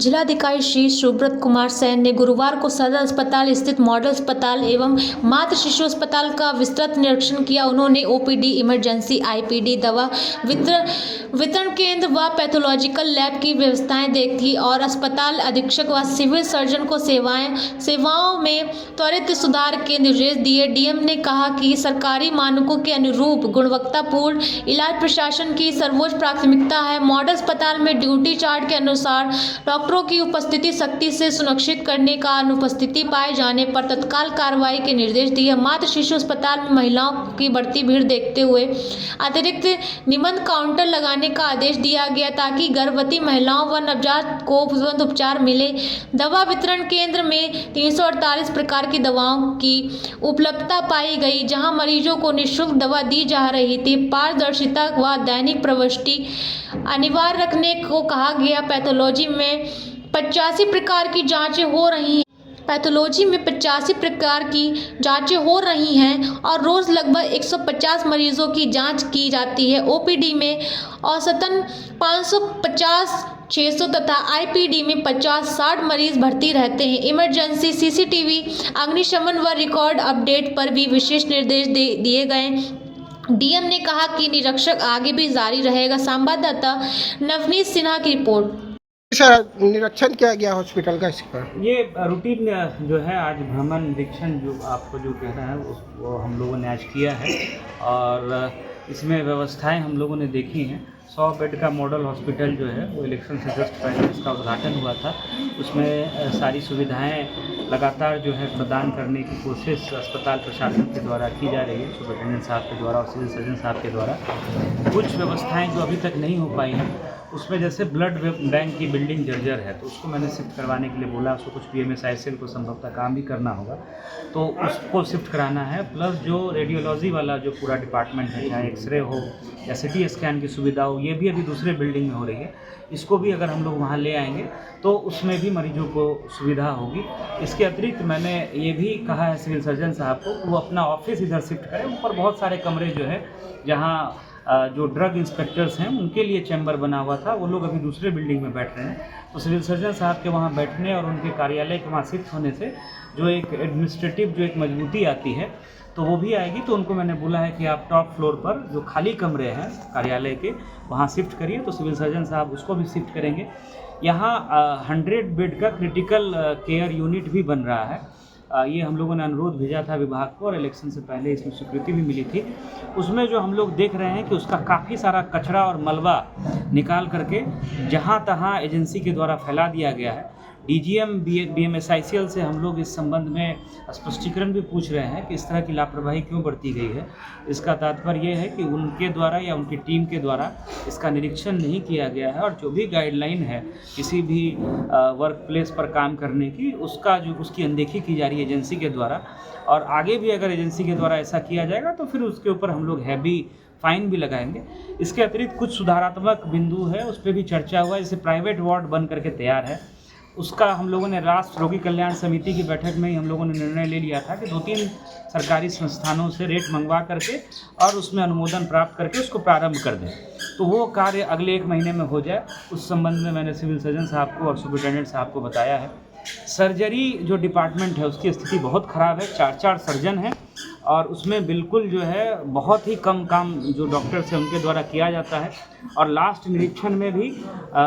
जिलाधिकारी श्री सुब्रत कुमार सैन ने गुरुवार को सदर अस्पताल स्थित मॉडल अस्पताल एवं मातृ शिशु अस्पताल का विस्तृत निरीक्षण किया। उन्होंने ओपीडी, इमरजेंसी, आईपीडी, दवा वितरण केंद्र व पैथोलॉजिकल लैब की व्यवस्थाएं देखी और अस्पताल अधीक्षक व सिविल सर्जन को सेवाओं में त्वरित सुधार के निर्देश दिए। डीएम ने कहा कि सरकारी मानकों के अनुरूप गुणवत्तापूर्ण इलाज प्रशासन की सर्वोच्च प्राथमिकता है। मॉडल अस्पताल में ड्यूटी चार्ट के अनुसार डॉक्टरों की उपस्थिति सख्ती से सुनिश्चित करने का अनुपस्थिति पाए जाने पर तत्काल कार्रवाई के निर्देश दिए। मातृ शिशु अस्पताल में महिलाओं की बढ़ती भीड़ देखते हुए अतिरिक्त निबंध काउंटर लगाने का आदेश दिया गया ताकि गर्भवती महिलाओं व नवजात को तुरंत उपचार मिले। दवा वितरण केंद्र में 348 प्रकार की दवाओं की उपलब्धता पाई गई, जहां मरीजों को निःशुल्क दवा दी जा रही थी। पारदर्शिता व दैनिक प्रविष्टि अनिवार्य रखने को कहा गया। पैथोलॉजी में 85 प्रकार की जांचें हो रही हैं। पैथोलॉजी में 85 प्रकार की जांचें हो रही हैं और रोज लगभग 150 मरीजों की जांच की जाती है। ओपीडी में औसतन 550-600 तथा आईपीडी में 50-60 मरीज भर्ती रहते हैं। इमरजेंसी, सीसीटीवी, अग्निशमन व रिकॉर्ड अपडेट पर भी विशेष निर्देश दिए गए। डीएम ने कहा कि निरीक्षण आगे भी जारी रहेगा। संवाददाता नवनीत सिन्हा की रिपोर्ट। सर, निरीक्षण किया गया हॉस्पिटल का इस पर? ये रूटीन जो है आज भ्रमण निरीक्षण जो आपको जो कह रहा है वो हम लोगों ने आज किया है और इसमें व्यवस्थाएं हम लोगों ने देखी हैं। 100 बेड का मॉडल हॉस्पिटल जो है वो इलेक्शन से जस्ट पहले इसका उद्घाटन हुआ था। उसमें सारी सुविधाएं लगातार जो है प्रदान करने की कोशिश अस्पताल प्रशासन के द्वारा की जा रही है, सुपरिटेंडेंट साहब के द्वारा और सिविल सर्जन साहब के द्वारा। कुछ व्यवस्थाएं जो अभी तक नहीं हो पाई हैं उसमें जैसे ब्लड बैंक की बिल्डिंग जर्जर है तो उसको मैंने शिफ्ट करवाने के लिए बोला। उसको कुछ PMSICL को संभवतः काम भी करना होगा तो उसको शिफ्ट कराना है। प्लस जो रेडियोलॉजी वाला जो पूरा डिपार्टमेंट है, चाहे एक्सरे हो या CT स्कैन की सुविधा हो, ये भी अभी दूसरे बिल्डिंग में हो रही है। इसको भी अगर हम लोग वहाँ ले आएंगे तो उसमें भी मरीजों को सुविधा होगी। इसके अतिरिक्त मैंने ये भी कहा है सिविल सर्जन साहब को वो अपना ऑफिस इधर शिफ्ट करें। ऊपर बहुत सारे कमरे जो है जहाँ जो ड्रग इंस्पेक्टर्स हैं उनके लिए चैम्बर बना हुआ था, वो लोग अभी दूसरे बिल्डिंग में बैठ रहे हैं। तो सिविल सर्जन साहब के वहाँ बैठने और उनके कार्यालय के वहाँ शिफ्ट होने से जो एक एडमिनिस्ट्रेटिव जो एक मजबूती आती है तो वो भी आएगी। तो उनको मैंने बोला है कि आप टॉप फ्लोर पर जो खाली कमरे हैं कार्यालय के वहाँ शिफ्ट करिए। तो सिविल सर्जन साहब उसको भी शिफ्ट करेंगे। यहाँ 100 बेड का क्रिटिकल केयर यूनिट भी बन रहा है। ये हम लोगों ने अनुरोध भेजा था विभाग को और इलेक्शन से पहले इसमें स्वीकृति भी मिली थी। उसमें जो हम लोग देख रहे हैं कि उसका काफ़ी सारा कचरा और मलबा निकाल करके जहाँ तहाँ एजेंसी के द्वारा फैला दिया गया है। DGM BMSICL से हम लोग इस संबंध में स्पष्टीकरण भी पूछ रहे हैं कि इस तरह की लापरवाही क्यों बरती गई है। इसका तात्पर्य ये है कि उनके द्वारा या उनकी टीम के द्वारा इसका निरीक्षण नहीं किया गया है और जो भी गाइडलाइन है किसी भी वर्क प्लेस पर काम करने की उसकी अनदेखी की जा रही है एजेंसी के द्वारा। और आगे भी अगर एजेंसी के द्वारा ऐसा किया जाएगा तो फिर उसके ऊपर हम लोग हैवी फाइन भी लगाएंगे। इसके अतिरिक्त कुछ सुधारात्मक बिंदु है उस पर भी चर्चा हुआ। जैसे प्राइवेट वार्ड बन करके तैयार है, उसका हम लोगों ने राष्ट्र रोगी कल्याण समिति की बैठक में ही हम लोगों ने निर्णय ले लिया था कि 2-3 सरकारी संस्थानों से रेट मंगवा करके और उसमें अनुमोदन प्राप्त करके उसको प्रारंभ कर दें। तो वो कार्य अगले 1 महीने में हो जाए। उस संबंध में मैंने सिविल सर्जन साहब को और सुपरिटेंडेंट साहब को बताया है। सर्जरी जो डिपार्टमेंट है उसकी स्थिति बहुत ख़राब है। 4 सर्जन हैं और उसमें बिल्कुल जो है बहुत ही कम काम जो डॉक्टर्स हैं उनके द्वारा किया जाता है। और लास्ट निरीक्षण में भी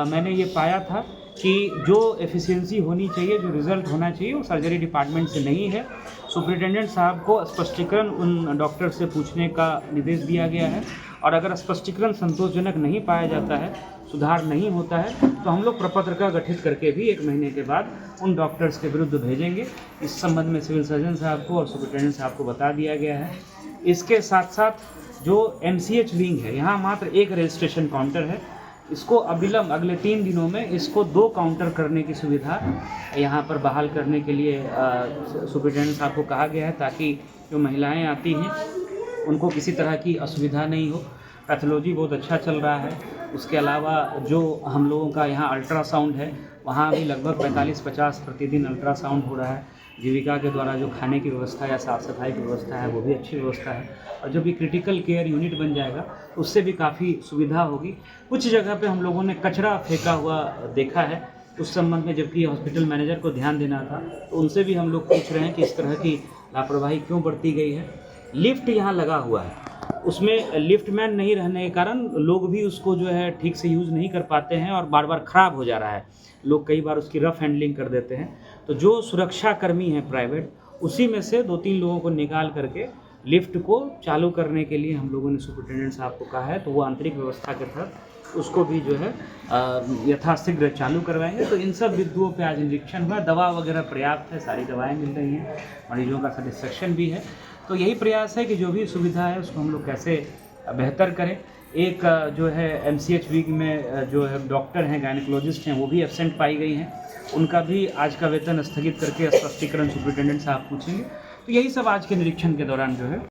मैंने ये पाया था कि जो एफिशिएंसी होनी चाहिए, जो रिज़ल्ट होना चाहिए वो सर्जरी डिपार्टमेंट से नहीं है। सुपरिटेंडेंट साहब को स्पष्टीकरण उन डॉक्टर से पूछने का निर्देश दिया गया है और अगर स्पष्टीकरण संतोषजनक नहीं पाया जाता है, सुधार नहीं होता है तो हम लोग प्रपत्र का गठित करके भी 1 महीने के बाद उन डॉक्टर्स के विरुद्ध भेजेंगे। इस संबंध में सिविल सर्जन साहब को और सुपरिटेंडेंट साहब को बता दिया गया है। इसके साथ साथ जो MCH विंग है यहाँ मात्र 1 रजिस्ट्रेशन काउंटर है। इसको अविलंब अगले 3 दिनों में इसको 2 काउंटर करने की सुविधा यहाँ पर बहाल करने के लिए सुपरिटेंडेंट साहब को कहा गया है ताकि जो महिलाएं आती हैं उनको किसी तरह की असुविधा नहीं हो। पैथोलॉजी बहुत अच्छा चल रहा है। उसके अलावा जो हम लोगों का यहाँ अल्ट्रासाउंड है वहाँ भी लगभग 45-50 प्रतिदिन अल्ट्रासाउंड हो रहा है। जीविका के द्वारा जो खाने की व्यवस्था या साफ़ सफाई की व्यवस्था है वो भी अच्छी व्यवस्था है। और जब ये क्रिटिकल केयर यूनिट बन जाएगा उससे भी काफ़ी सुविधा होगी। कुछ जगह पे हम लोगों ने कचरा फेंका हुआ देखा है उस संबंध में जबकि हॉस्पिटल मैनेजर को ध्यान देना था, तो उनसे भी हम लोग पूछ रहे हैं कि इस तरह की लापरवाही क्यों बरती गई है। लिफ्ट यहाँ लगा हुआ है, उसमें लिफ्टमैन नहीं रहने के कारण लोग भी उसको जो है ठीक से यूज़ नहीं कर पाते हैं और बार बार ख़राब हो जा रहा है। लोग कई बार उसकी रफ़ हैंडलिंग कर देते हैं। तो जो सुरक्षाकर्मी हैं प्राइवेट, उसी में से 2-3 लोगों को निकाल करके लिफ्ट को चालू करने के लिए हम लोगों ने सुपरिटेंडेंट साहब को कहा है, तो वो आंतरिक व्यवस्था के तहत उसको भी जो है यथाशीघ्र चालू करवाएंगे। तो इन सब बिंदुओं पे आज निरीक्षण हुआ। दवा वगैरह पर्याप्त है, सारी दवाएं मिल रही हैं, मरीजों का सेटिस्फेक्शन भी है। तो यही प्रयास है कि जो भी सुविधा है उसको हम लोग कैसे बेहतर करें। एक जो है MCH में जो है डॉक्टर हैं, गायनेकोलॉजिस्ट हैं, वो भी एब्सेंट पाई गई हैं। उनका भी आज का वेतन स्थगित करके स्पष्टीकरण सुपरिटेंडेंट साहब पूछेंगे। तो यही सब आज के निरीक्षण के दौरान जो है